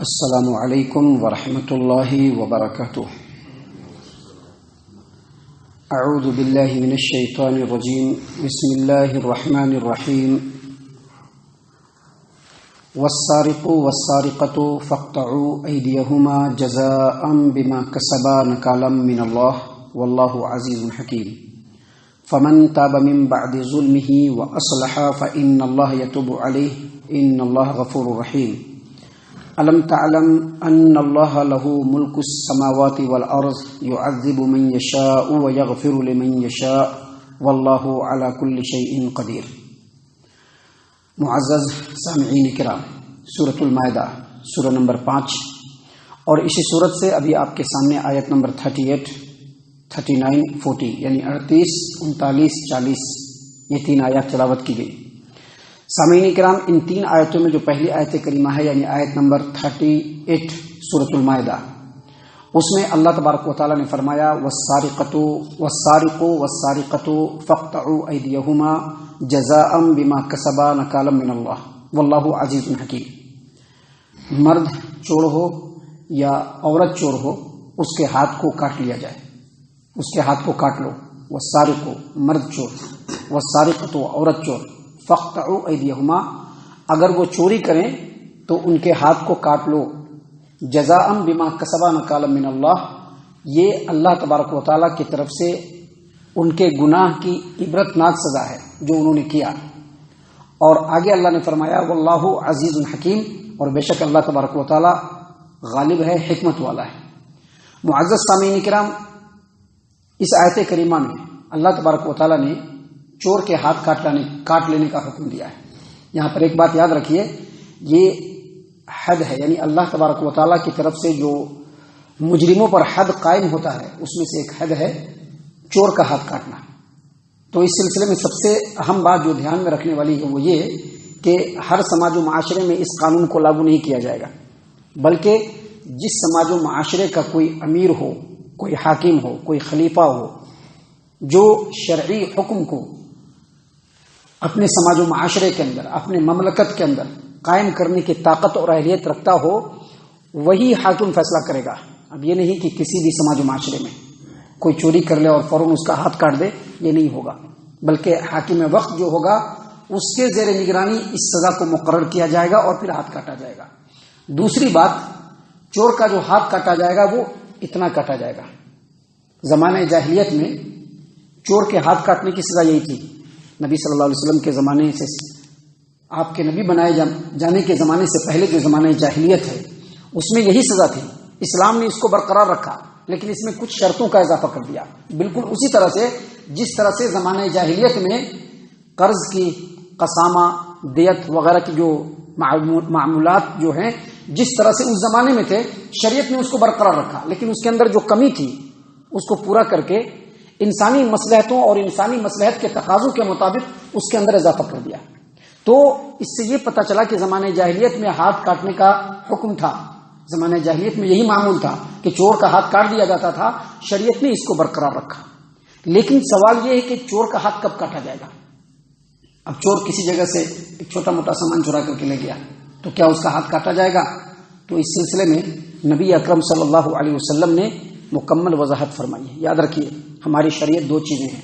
السلام علیکم ورحمۃ اللہ وبرکاتہ۔ اعوذ باللہ من الشیطان الرجیم، بسم اللہ الرحمن الرحیم۔ والسارق والسارقة فاقطعوا ایدیہما جزاء بما کسبا نکالا من اللہ واللہ عزیز حکیم۔ فمن تاب من بعد ظلمه واصلح فإن اللہ یتوب علیہ ان اللہ غفور رحیم۔ ألم تعلم أن الله له ملك السماوات والأرض يعذب من يشاء ويغفر لمن يشاء والله على كل شيء قدير۔ معزز سامعین کرام، سورۃ المائدہ سورہ نمبر 5، اور اسی سورت سے ابھی آپ کے سامنے آیت نمبر 38، 39، 40 یعنی 38، 39، 40 یہ 3 آیات تلاوت کی گئی۔ سامعین کرام، ان 3 آیتوں میں جو پہلی آیت کریمہ ہے یعنی آیت نمبر 38 سورۃ المائدہ، اس میں اللہ تبارک و تعالیٰ نے فرمایا والسارق والسارقة فاقطعوا ایدیہما جزاء بما کسبا نکالا من اللہ واللہ عزیز حکیم۔ مرد چور ہو یا عورت چور ہو، اس کے ہاتھ کو کاٹ لیا جائے، اس کے ہاتھ کو کاٹ لو۔ والسارق مرد چور، والسارقة عورت چور، فاقطعوا ایدیہما اگر وہ چوری کریں تو ان کے ہاتھ کو کاٹ لو۔ جزاء بما کسبا نکالا من اللہ، یہ اللہ تبارک و تعالیٰ کی طرف سے ان کے گناہ کی عبرتناک سزا ہے جو انہوں نے کیا۔ اور آگے اللہ نے فرمایا واللہ عزیز حکیم، اور بے شک اللہ تبارک و تعالیٰ غالب ہے، حکمت والا ہے۔ معزز سامعین کرام، اس آیت کریمہ میں اللہ تبارک و تعالیٰ نے چور کے ہاتھ کاٹ لینے کا حکم دیا ہے۔ یہاں پر ایک بات یاد رکھیے، یہ حد ہے، یعنی اللہ تبارک و تعالیٰ کی طرف سے جو مجرموں پر حد قائم ہوتا ہے اس میں سے ایک حد ہے چور کا ہاتھ کاٹنا۔ تو اس سلسلے میں سب سے اہم بات جو دھیان میں رکھنے والی ہے وہ یہ کہ ہر سماج و معاشرے میں اس قانون کو لاگو نہیں کیا جائے گا، بلکہ جس سماج و معاشرے کا کوئی امیر ہو، کوئی حاکم ہو، کوئی خلیفہ ہو جو شرعی حکم کو اپنے سماج و معاشرے کے اندر، اپنے مملکت کے اندر قائم کرنے کی طاقت اور اہلیت رکھتا ہو، وہی حاکم فیصلہ کرے گا۔ اب یہ نہیں کہ کسی بھی سماج و معاشرے میں کوئی چوری کر لے اور فوراً اس کا ہاتھ کاٹ دے، یہ نہیں ہوگا، بلکہ حاکم وقت جو ہوگا اس کے زیر نگرانی اس سزا کو مقرر کیا جائے گا اور پھر ہاتھ کاٹا جائے گا۔ دوسری بات، چور کا جو ہاتھ کاٹا جائے گا وہ اتنا کاٹا جائے گا۔ زمانہ جاہلیت میں چور کے ہاتھ کاٹنے کی سزا یہی تھی۔ نبی صلی اللہ علیہ وسلم کے زمانے سے، آپ کے نبی بنائے جانے کے زمانے سے پہلے جو زمانہ جاہلیت ہے اس میں یہی سزا تھی۔ اسلام نے اس کو برقرار رکھا، لیکن اس میں کچھ شرطوں کا اضافہ کر دیا، بالکل اسی طرح سے جس طرح سے زمانہ جاہلیت میں قرض کی، قسامہ، دیت وغیرہ کی جو معمولات جو ہیں جس طرح سے اس زمانے میں تھے، شریعت نے اس کو برقرار رکھا، لیکن اس کے اندر جو کمی تھی اس کو پورا کر کے انسانی مصلحتوں اور انسانی مصلحت کے تقاضوں کے مطابق اس کے اندر اضافہ کر دیا۔ تو اس سے یہ پتہ چلا کہ زمانہ جاہلیت میں ہاتھ کاٹنے کا حکم تھا، زمانہ جاہلیت میں یہی معمول تھا کہ چور کا ہاتھ کاٹ دیا جاتا تھا، شریعت نے اس کو برقرار رکھا۔ لیکن سوال یہ ہے کہ چور کا ہاتھ کب کاٹا جائے گا؟ اب چور کسی جگہ سے ایک چھوٹا موٹا سامان چورا کر کے لے گیا تو کیا اس کا ہاتھ کاٹا جائے گا؟ تو اس سلسلے میں نبی اکرم صلی اللہ علیہ وسلم نے مکمل وضاحت فرمائی ہے۔ یاد رکھیے، ہماری شریعت 2 چیزیں ہیں،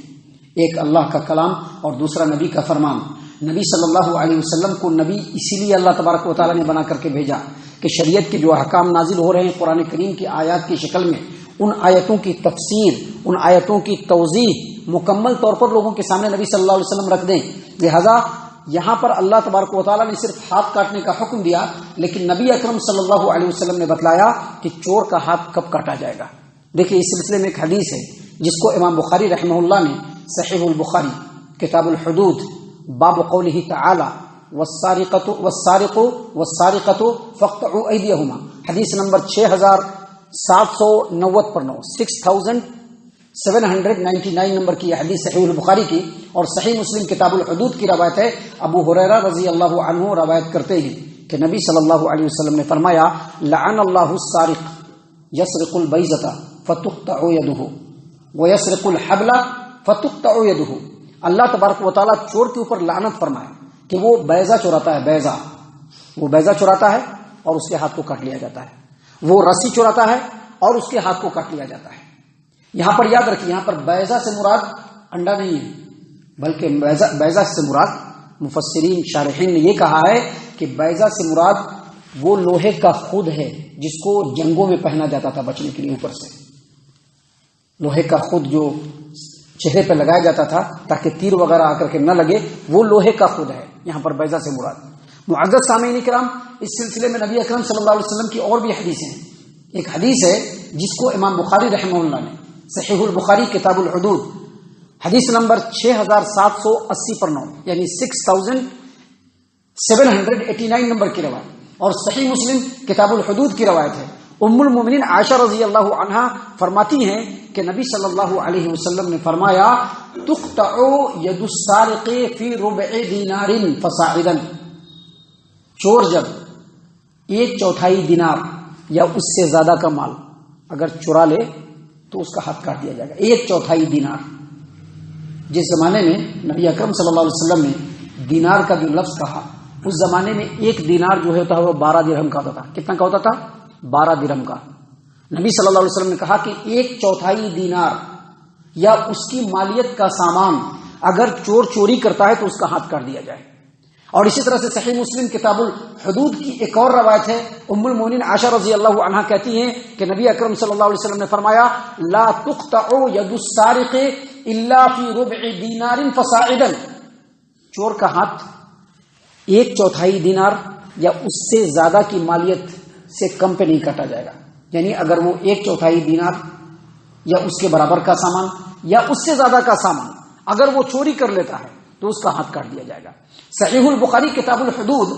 ایک اللہ کا کلام اور دوسرا نبی کا فرمان۔ نبی صلی اللہ علیہ وسلم کو نبی اسی لیے اللہ تبارک و تعالیٰ نے بنا کر کے بھیجا کہ شریعت کے جو احکام نازل ہو رہے ہیں قرآن کریم کی آیات کی شکل میں، ان آیتوں کی تفسیر، ان آیتوں کی توضیح مکمل طور پر لوگوں کے سامنے نبی صلی اللہ علیہ وسلم رکھ دیں۔ لہذا یہاں پر اللہ تبارک و تعالیٰ نے صرف ہاتھ کاٹنے کا حکم دیا، لیکن نبی اکرم صلی اللہ علیہ وسلم نے بتلایا کہ چور کا ہاتھ کب کاٹا جائے گا۔ دیکھیے، اس سلسلے میں ایک حدیث ہے جس کو امام بخاری رحمہ اللہ نے صحیح البخاری کتاب الحدود باب قولہ تعالی والسارق والسارقة فاقطعوا ایدیہما، حدیث نمبر 6790 پر 6799 نمبر کی یہ حدیث صحیح البخاری کی، اور صحیح مسلم کتاب الحدود کی روایت ہے۔ ابو ہریرہ رضی اللہ عنہ روایت کرتے ہیں کہ نبی صلی اللہ علیہ وسلم نے فرمایا لعن اللہ السارق یسرق البیضۃ فتقطع یدہ ویسرق الحبل فتقطع یدہ، اللہ تبارک و تعالیٰ چور کے اوپر لعنت فرمائے کہ وہ بیضہ چوراتا ہے، بیضہ، وہ بیضہ چوراتا ہے اور اس کے ہاتھ کو کاٹ لیا جاتا ہے، وہ رسی چراتا ہے اور اس کے ہاتھ کو کاٹ لیا جاتا ہے۔ یہاں پر یاد رکھیے، یہاں پر بیضہ سے مراد انڈا نہیں ہے، بلکہ بیضہ سے مراد مفسرین شارحین نے یہ کہا ہے کہ بیضہ سے مراد وہ لوہے کا خود ہے جس کو جنگوں میں پہنا جاتا تھا بچنے کے لیے، اوپر سے لوہے کا خود جو چہرے پہ لگایا جاتا تھا تاکہ تیر وغیرہ آ کر کے نہ لگے، وہ لوہے کا خود ہے یہاں پر بیضہ سے مراد۔ معزز سامعین کرام، اس سلسلے میں نبی اکرم صلی اللہ علیہ وسلم کی اور بھی حدیثیں ہیں۔ ایک حدیث ہے جس کو امام بخاری رحمہ اللہ نے صحیح البخاری کتاب الحدود حدیث نمبر 6780 پر 9 یعنی 6789 نمبر کی روایت، اور صحیح مسلم کتاب الحدود کی روایت ہے۔ ام المومنین عائشہ رضی اللہ عنہا فرماتی ہیں کہ نبی صلی اللہ علیہ وسلم نے فرمایا تقطع ید السارق فی ربع دینار فصاعدا، چور جب 1/4 دینار یا اس سے زیادہ کا مال اگر چرا لے تو اس کا ہاتھ کاٹ دیا جائے گا۔ 1/4 دینار، جس زمانے میں نبی اکرم صلی اللہ علیہ وسلم نے دینار کا جو لفظ کہا، اس زمانے میں 1 دینار جو ہوتا ہے وہ 12 درہم کا ہوتا تھا۔ کتنا کا ہوتا تھا؟ 12 درہم کا۔ نبی صلی اللہ علیہ وسلم نے کہا کہ 1/4 دینار یا اس کی مالیت کا سامان اگر چور چوری کرتا ہے تو اس کا ہاتھ کاٹ دیا جائے۔ اور اسی طرح سے صحیح مسلم کتاب الحدود کی ایک اور روایت ہے، ام المومنین عائشہ رضی اللہ عنہا کہتی ہیں کہ نبی اکرم صلی اللہ علیہ وسلم نے فرمایا لا تقطع ید السارق الا فی ربع دینار فصاعدا، چور کا ہاتھ 1/4 دینار یا اس سے زیادہ کی مالیت سے کم پہ نہیں کاٹا جائے گا، یعنی اگر وہ 1/4 دینار یا اس کے برابر کا سامان یا اس سے زیادہ کا سامان اگر وہ چوری کر لیتا ہے تو اس کا ہاتھ کاٹ دیا جائے گا۔ صحیح البخاری کتاب الحدود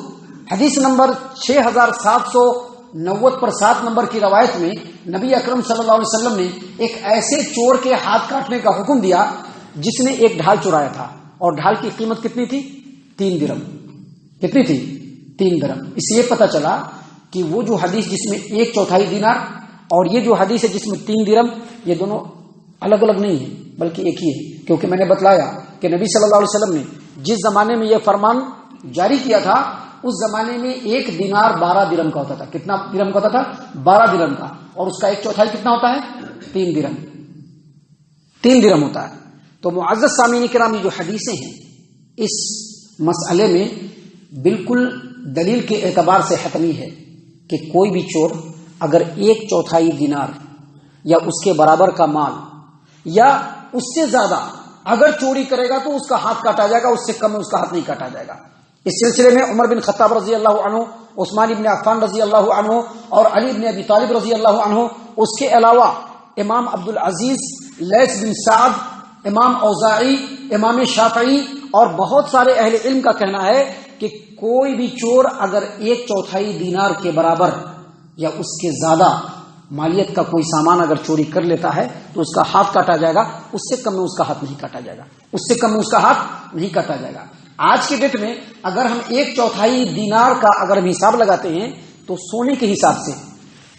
حدیث نمبر 6790 پر 7 نمبر کی روایت میں نبی اکرم صلی اللہ علیہ وسلم نے ایک ایسے چور کے ہاتھ کاٹنے کا حکم دیا جس نے ایک ڈھال چرایا تھا، اور ڈھال کی قیمت کتنی تھی؟ 3 درہم۔ کتنی تھی؟ 3 درہم۔ اس سے یہ پتا چلا کہ وہ جو حدیث جس میں 1/4 دینار اور یہ جو حدیث ہے جس میں 3 درہم، یہ دونوں الگ الگ نہیں ہیں بلکہ ایک ہی ہے، کیونکہ میں نے بتلایا کہ نبی صلی اللہ علیہ وسلم نے جس زمانے میں یہ فرمان جاری کیا تھا اس زمانے میں 1 دینار 12 درہم کا ہوتا تھا۔ کتنا درہم کا ہوتا تھا؟ 12 درہم کا، اور اس کا 1/4 کتنا ہوتا ہے؟ 3 درہم۔ 3 درہم ہوتا ہے۔ تو معزز سامعین کرام، یہ جو حدیثیں ہیں اس مسئلے میں بالکل دلیل کے اعتبار سے حتمی ہے کہ کوئی بھی چور اگر 1/4 دینار یا اس کے برابر کا مال یا اس سے زیادہ اگر چوری کرے گا تو اس کا ہاتھ کاٹا جائے گا، اس سے کم اس کا ہاتھ نہیں کاٹا جائے گا۔ اس سلسلے میں عمر بن خطاب رضی اللہ عنہ، عثمان بن عفان رضی اللہ عنہ اور علی بن ابی طالب رضی اللہ عنہ، اس کے علاوہ امام عبد العزیز، لیث بن سعد، امام اوزاعی، امام شافعی اور بہت سارے اہل علم کا کہنا ہے کہ کوئی بھی چور اگر 1/4 دینار کے برابر یا اس کے زیادہ مالیت کا کوئی سامان اگر چوری کر لیتا ہے تو اس کا ہاتھ کاٹا جائے گا، اس سے کم میں اس کا ہاتھ نہیں کاٹا جائے گا، اس سے کم میں اس کا ہاتھ نہیں کاٹا جائے گا۔ آج کے ڈیٹ میں اگر ہم 1/4 دینار کا اگر ہم حساب لگاتے ہیں تو سونے کے حساب سے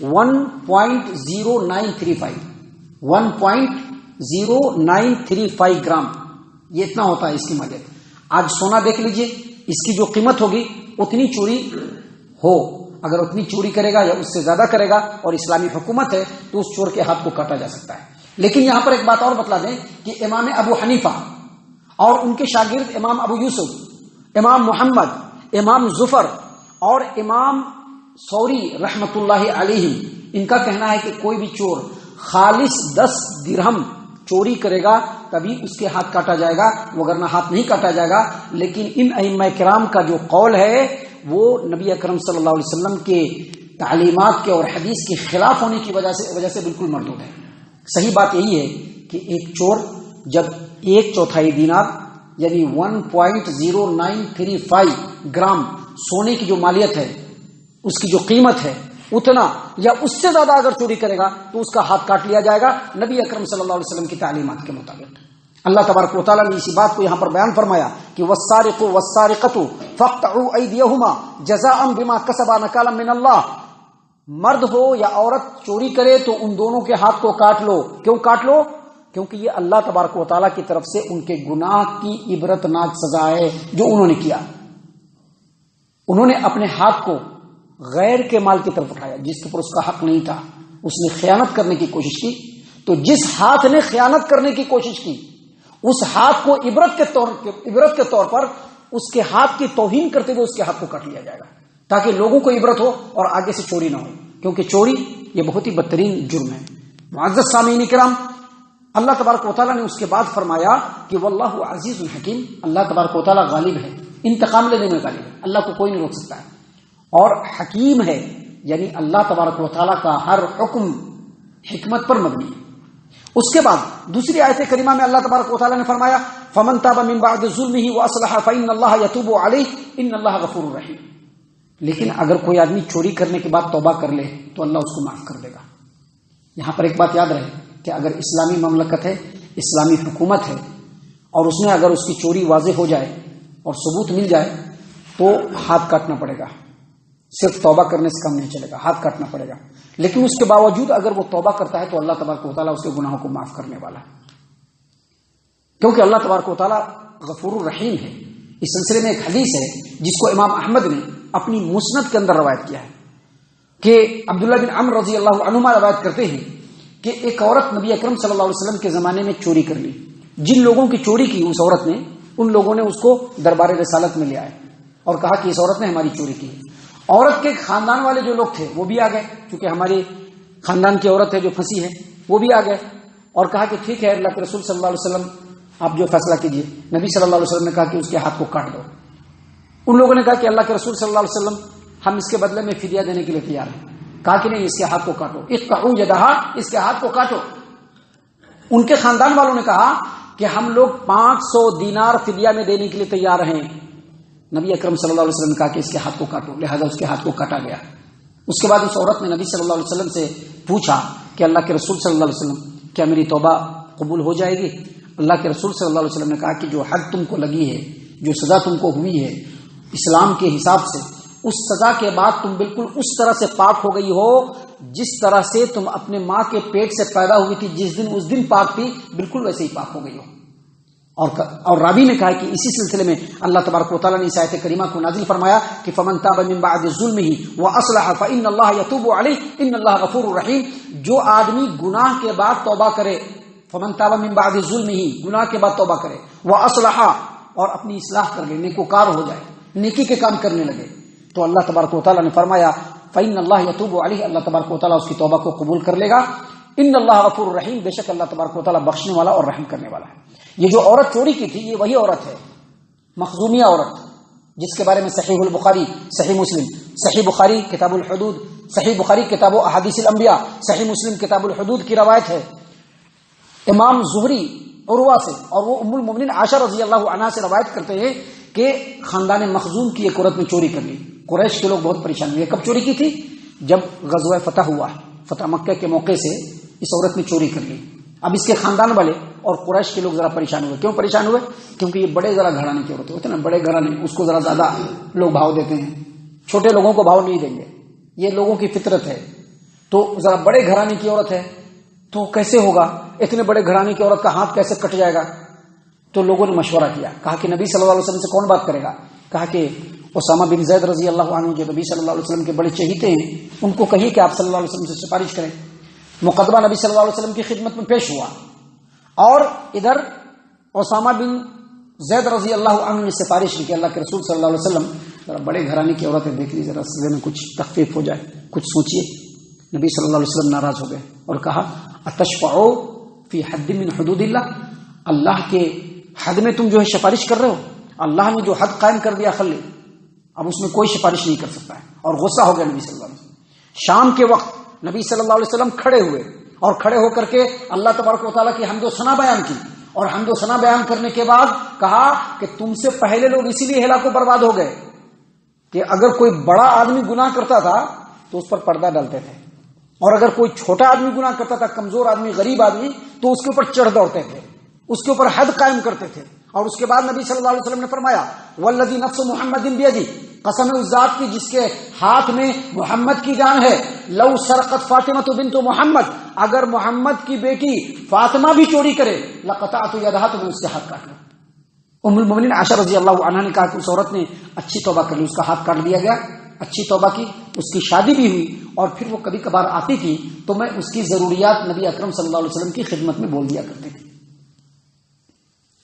1.0935 گرام، یہ اتنا ہوتا ہے اس کی مالیت۔ آج سونا دیکھ لیجئے، اس کی جو قیمت ہوگی اتنی چوری ہو، اگر اتنی چوری کرے گا یا اس سے زیادہ کرے گا اور اسلامی حکومت ہے تو اس چور کے ہاتھ کو کاٹا جا سکتا ہے۔ لیکن یہاں پر ایک بات اور بتلا دیں کہ امام ابو حنیفہ اور ان کے شاگرد امام ابو یوسف، امام محمد، امام ظفر اور امام ثوری رحمت اللہ علیہ، ان کا کہنا ہے کہ کوئی بھی چور خالص 10 درہم چوری کرے گا تبھی اس کے ہاتھ کاٹا جائے گا، وگرنہ ہاتھ نہیں کاٹا جائے گا۔ لیکن ان ائمہ کرام کا جو قول ہے وہ نبی اکرم صلی اللہ علیہ وسلم کے تعلیمات کے اور حدیث کے خلاف ہونے کی وجہ سے بالکل مردود ہے۔ صحیح بات یہی ہے کہ ایک چور جب 1/4 دینار یعنی 1.0935 گرام سونے کی جو مالیت ہے، اس کی جو قیمت ہے، اتنا یا اس سے زیادہ اگر چوری کرے گا تو اس کا ہاتھ کاٹ لیا جائے گا نبی اکرم صلی اللہ علیہ وسلم کی تعلیمات کے مطابق۔ اللہ تبارک و تعالیٰ نے اسی بات کو یہاں پر بیان فرمایا کہ والسارق والسارقۃ فاقطعوا ایدیہما جزاء بما کسبا نکالا من اللہ، مرد ہو یا عورت چوری کرے تو ان دونوں کے ہاتھ کو کاٹ لو۔ کیوں کاٹ لو؟ کیونکہ یہ اللہ تبارک و تعالیٰ کی طرف سے ان کے گناہ کی عبرتناک سزا ہے جو انہوں نے کیا۔ انہوں نے اپنے ہاتھ کو غیر کے مال کی طرف اٹھایا جس کے اوپر اس کا حق نہیں تھا، اس نے خیانت کرنے کی کوشش کی، تو جس ہاتھ نے خیانت کرنے کی کوشش کی اس ہاتھ کو عبرت کے طور پر اس کے ہاتھ کی توہین کرتے ہوئے اس کے ہاتھ کو کاٹ لیا جائے گا، تاکہ لوگوں کو عبرت ہو اور آگے سے چوری نہ ہو، کیونکہ چوری یہ بہت ہی بدترین جرم ہے۔ معزز سامعین کرام، اللہ تبارک و تعالیٰ نے اس کے بعد فرمایا کہ واللہ عزیز الحکیم، اللہ تبارک و تعالیٰ غالب ہے، انتقام لینے میں غالب ہے، اللہ کو کوئی نہیں روک سکتا ہے، اور حکیم ہے، یعنی اللہ تبارک و تعالیٰ کا ہر حکم حکمت پر مبنی ہے۔ اس کے بعد دوسری آیت کریمہ میں اللہ تبارک و تعالیٰ نے فرمایا فمن تاب من بعد ظلمه واصلح فإن اللہ یتوب علیہ ان اللہ غفور رحیم، لیکن اگر کوئی آدمی چوری کرنے کے بعد توبہ کر لے تو اللہ اس کو معاف کر دے گا۔ یہاں پر ایک بات یاد رہے کہ اگر اسلامی مملکت ہے، اسلامی حکومت ہے، اور اس میں اگر اس کی چوری واضح ہو جائے اور ثبوت مل جائے تو ہاتھ کاٹنا پڑے گا، صرف توبہ کرنے سے کم نہیں چلے گا، ہاتھ کاٹنا پڑے گا۔ لیکن اس کے باوجود اگر وہ توبہ کرتا ہے تو اللہ تبارک و تعالیٰ اس کے گناہوں کو معاف کرنے والا ہے، کیونکہ اللہ تبارک و تعالیٰ غفور الرحیم ہے۔ اس سلسلے میں ایک حدیث ہے جس کو امام احمد نے اپنی مسند کے اندر روایت کیا ہے کہ عبداللہ بن عمر رضی اللہ عنہما روایت کرتے ہیں کہ ایک عورت نبی اکرم صلی اللہ علیہ وسلم کے زمانے میں چوری کر لی۔ جن لوگوں کی چوری کی اس عورت نے، ان لوگوں نے اس کو دربار رسالت میں لے آئے اور کہا کہ اس عورت نے ہماری چوری کی۔ عورت کے خاندان والے جو لوگ تھے وہ بھی آ گئے، کیونکہ ہماری خاندان کی عورت ہے جو پھنسی ہے، وہ بھی آ گئے اور کہا کہ ٹھیک ہے اللہ کے رسول صلی اللہ علیہ وسلم آپ جو فیصلہ کیجیے۔ نبی صلی اللہ علیہ وسلم نے کہا کہ اس کے ہاتھ کو کاٹ دو۔ ان لوگوں نے کہا کہ اللہ کے رسول صلی اللہ علیہ وسلم ہم اس کے بدلے میں فدیہ دینے کے لیے تیار ہیں۔ کہا کہ نہیں، اس کے ہاتھ کو کاٹو، اقطعوا یدہا، اس کے ہاتھ کو کاٹو۔ ان کے خاندان والوں نے کہا کہ ہم لوگ 500 دینار فدیہ میں دینے کے لیے تیار ہیں۔ نبی اکرم صلی اللہ علیہ وسلم نے کہا کہ اس کے ہاتھ کو کاٹو، لہذا اس کے ہاتھ کو کاٹا گیا۔ اس کے بعد اس عورت نے نبی صلی اللہ علیہ وسلم سے پوچھا کہ اللہ کے رسول صلی اللہ علیہ وسلم کیا میری توبہ قبول ہو جائے گی؟ اللہ کے رسول صلی اللہ علیہ وسلم نے کہا کہ جو حد تم کو لگی ہے، جو سزا تم کو ہوئی ہے اسلام کے حساب سے، اس سزا کے بعد تم بالکل اس طرح سے پاک ہو گئی ہو جس طرح سے تم اپنے ماں کے پیٹ سے پیدا ہوئی تھی، جس دن اس دن پاک تھی، بالکل ویسے ہی پاک ہو گئی ہو۔ اور راوی نے کہا کہ اسی سلسلے میں اللہ تبارک و تعالیٰ نے اس آیت کریمہ کو نازل فرمایا کہ فمن تاب من بعد ظلمه واصلح فان اللہ یتوب علیہ ان اللہ غفور رحیم۔ جو آدمی گناہ کے بعد توبہ کرے، فمن تاب من بعد ظلمه، گناہ کے بعد توبہ کرے، واصلح، اور اپنی اصلاح کر لے، نیکوکار ہو جائے، نیکی کے کام کرنے لگے، تو اللہ تبارک و تعالیٰ نے فرمایا فان اللہ یتوب علیہ، اللہ تبارک و تعالیٰ اس کی توبہ کو قبول کر لے گا۔ ان اللہ غفور رحیم، بے شک اللہ تبارک و تعالیٰ بخشنے والا اور رحم کرنے والا ہے۔ یہ جو عورت چوری کی تھی یہ وہی عورت ہے، مخزومیہ عورت، جس کے بارے میں صحیح البخاری، صحیح مسلم، صحیح بخاری کتاب الحدود، صحیح بخاری کتاب و احادیث الانبیاء، صحیح مسلم کتاب الحدود کی روایت ہے امام زہری عروہ سے، اور وہ ام المؤمنین عائشہ رضی اللہ عنہا سے روایت کرتے ہیں کہ خاندان مخزوم کی ایک عورت نے چوری کر لی۔ قریش کے لوگ بہت پریشان ہوئے۔ کب چوری کی تھی؟ جب غزوہ فتح ہوا، فتح مکہ کے موقع سے اس عورت نے چوری کر لی۔ اب اس کے خاندان والے اور قریش کے لوگ ذرا پریشان ہوئے۔ کیوں پریشان ہوئے؟ کیونکہ یہ بڑے ذرا گھرانے کی عورت ہوتے ہیں نا، بڑے گھرانے، اس کو ذرا زیادہ لوگ بھاؤ دیتے ہیں، چھوٹے لوگوں کو بھاؤ نہیں دیں گے، یہ لوگوں کی فطرت ہے۔ تو ذرا بڑے گھرانے کی عورت ہے تو کیسے ہوگا، اتنے بڑے گھرانے کی عورت کا ہاتھ کیسے کٹ جائے گا؟ تو لوگوں نے مشورہ کیا، کہا کہ نبی صلی اللہ علیہ وسلم سے کون بات کرے گا؟ کہا کہ اسامہ بن زید رضی اللہ عنہ جو نبی صلی اللہ علیہ وسلم کے بڑے چہیتے ہیں، ان کو کہیے کہ آپ صلی اللہ علیہ وسلم سے سفارش کریں۔ مقدمہ نبی صلی اللہ علیہ وسلم کی خدمت میں پیش ہوا، اور ادھر اسامہ بن زید رضی اللہ عنہ نے سفارش کی کہ اللہ کے رسول صلی اللہ علیہ وسلم ذرا بڑے گھرانے کی عورتیں دیکھ لی، ذرا سزے میں کچھ تخفیف ہو جائے، کچھ سوچیے۔ نبی صلی اللہ علیہ وسلم ناراض ہو گئے اور کہا اتشفعوا فی حد من حدود اللہ، اللہ کے حد میں تم جو ہے سفارش کر رہے ہو؟ اللہ نے جو حد قائم کر دیا خلی، اب اس میں کوئی سفارش نہیں کر سکتا ہے۔ اور غصہ ہو گیا نبی صلی اللہ علیہ وسلم۔ شام کے وقت نبی صلی اللہ علیہ وسلم کھڑے ہوئے اور کھڑے ہو کر کے اللہ تبارک و تعالیٰ کی حمد و ثنا بیان کی، اور حمد و ثنا بیان کرنے کے بعد کہا کہ تم سے پہلے لوگ اسی لیے ہلاک و برباد ہو گئے کہ اگر کوئی بڑا آدمی گناہ کرتا تھا تو اس پر پردہ ڈالتے تھے، اور اگر کوئی چھوٹا آدمی گناہ کرتا تھا، کمزور آدمی، غریب آدمی، تو اس کے اوپر چڑھ دوڑتے تھے، اس کے اوپر حد قائم کرتے تھے۔ اور اس کے بعد نبی صلی اللہ علیہ وسلم نے فرمایا والذی نفس محمد بیدی، قسم اس ذات کی جس کے ہاتھ میں محمد کی جان ہے، لو سرقت فاطمہ بنت محمد، اگر محمد کی بیٹی فاطمہ بھی چوری کرے لقطعت یدہا، تو میں اس کے ہاتھ کاٹ لوں۔ ام المؤمنین عائشہ رضی اللہ عنہا نے کہا کہ اس عورت نے اچھی توبہ کر لی، اس کا ہاتھ کاٹ دیا گیا اچھی توبہ کی، اس کی شادی بھی ہوئی، اور پھر وہ کبھی کبھار آتی تھی تو میں اس کی ضروریات نبی اکرم صلی اللہ علیہ وسلم کی خدمت میں بول دیا کرتے تھے۔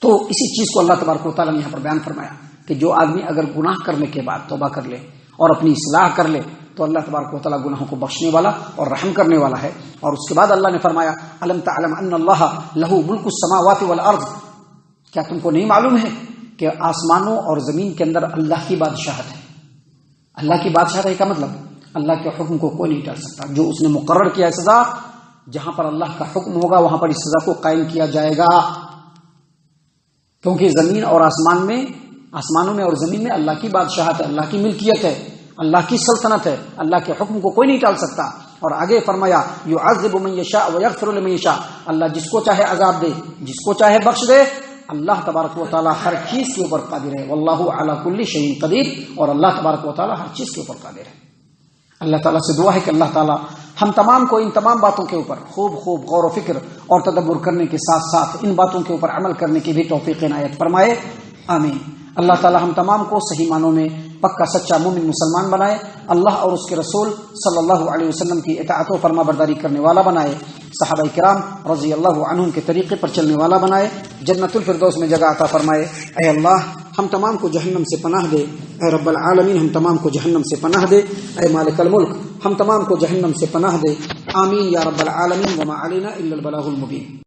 تو اسی چیز کو اللہ تبارک و تعالیٰ نے یہاں پر بیان فرمایا کہ جو آدمی اگر گناہ کرنے کے بعد توبہ کر لے اور اپنی اصلاح کر لے تو اللہ تبارک و تعالیٰ گناہوں کو بخشنے والا اور رحم کرنے والا ہے۔ اور اس کے بعد اللہ نے فرمایا الم تعلم ان اللہ لہ ملک السماوات والارض، کیا تم کو نہیں معلوم ہے کہ آسمانوں اور زمین کے اندر اللہ کی بادشاہت ہے؟ اللہ کی بادشاہت ہے کا مطلب اللہ کے حکم کو کوئی نہیں ٹال سکتا۔ جو اس نے مقرر کیا سزا، جہاں پر اللہ کا حکم ہوگا وہاں پر اس سزا کو قائم کیا جائے گا، کیونکہ زمین اور آسمانوں میں اور زمین میں اللہ کی بادشاہت ہے، اللہ کی ملکیت ہے، اللہ کی سلطنت ہے، اللہ کے حکم کو کوئی نہیں ٹال سکتا۔ اور آگے فرمایا یعذب من یشاء ویغفر لمن یشاء، اللہ جس کو چاہے عذاب دے، جس کو چاہے بخش دے، اللہ تبارک و تعالیٰ ہر چیز کے اوپر قادر ہے، واللہ علی کل شیء قدیر، اور اللہ تبارک و تعالیٰ ہر چیز کے اوپر قادر ہے۔ اللہ تعالیٰ سے دعا ہے کہ اللہ تعالیٰ ہم تمام کو ان تمام باتوں کے اوپر خوب غور و فکر اور تدبر کرنے کے ساتھ ساتھ ان باتوں کے اوپر عمل کرنے کی بھی توفیق عنایت فرمائے، آمین۔ اللہ تعالیٰ ہم تمام کو صحیح معنوں میں پکا سچا مومن مسلمان بنائے، اللہ اور اس کے رسول صلی اللہ علیہ وسلم کی اطاعت و فرما برداری کرنے والا بنائے، صحابہ کرام رضی اللہ عنہم کے طریقے پر چلنے والا بنائے، جنت الفردوس میں جگہ عطا فرمائے۔ اے اللہ ہم تمام کو جہنم سے پناہ دے، اے رب العالمین ہم تمام کو جہنم سے پناہ دے، اے مالک الملک ہم تمام کو جہنم سے پناہ دے، آمین یا رب العالمین، وما علینا الا البلاغ المبین۔